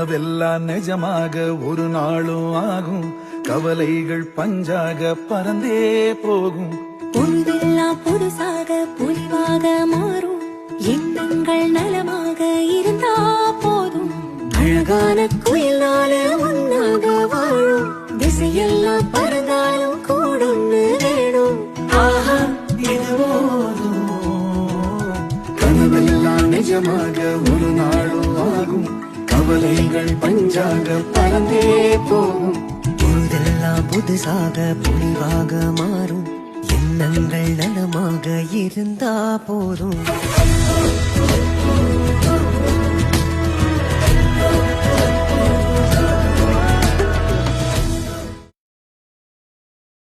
கனவெல்லாம் நிஜமாக ஒரு நாளும் ஆகும். கவலைகள் பஞ்சாக பறந்தே போகும். பொழுதெல்லாம் புதுசாக பொலிவாக மாறும். எண்ணங்கள் நலமாக இருந்தா போதும். அழகான குயிலால ஒன்னாக வாழும். திசையெல்லாம் பறந்தாலும் கூடொன்னு வேணும். ஆஹா இது போதும். கனவெல்லாம் நிஜமாக ஒரு நாளும் ஆகும். கவலைகள் பஞ்சாக பறந்தே போகும். பொழுதெல்லாம் புதுசாக பொலிவாக மாறும். எண்ணங்கள் நலமாக இருந்தா போதும்.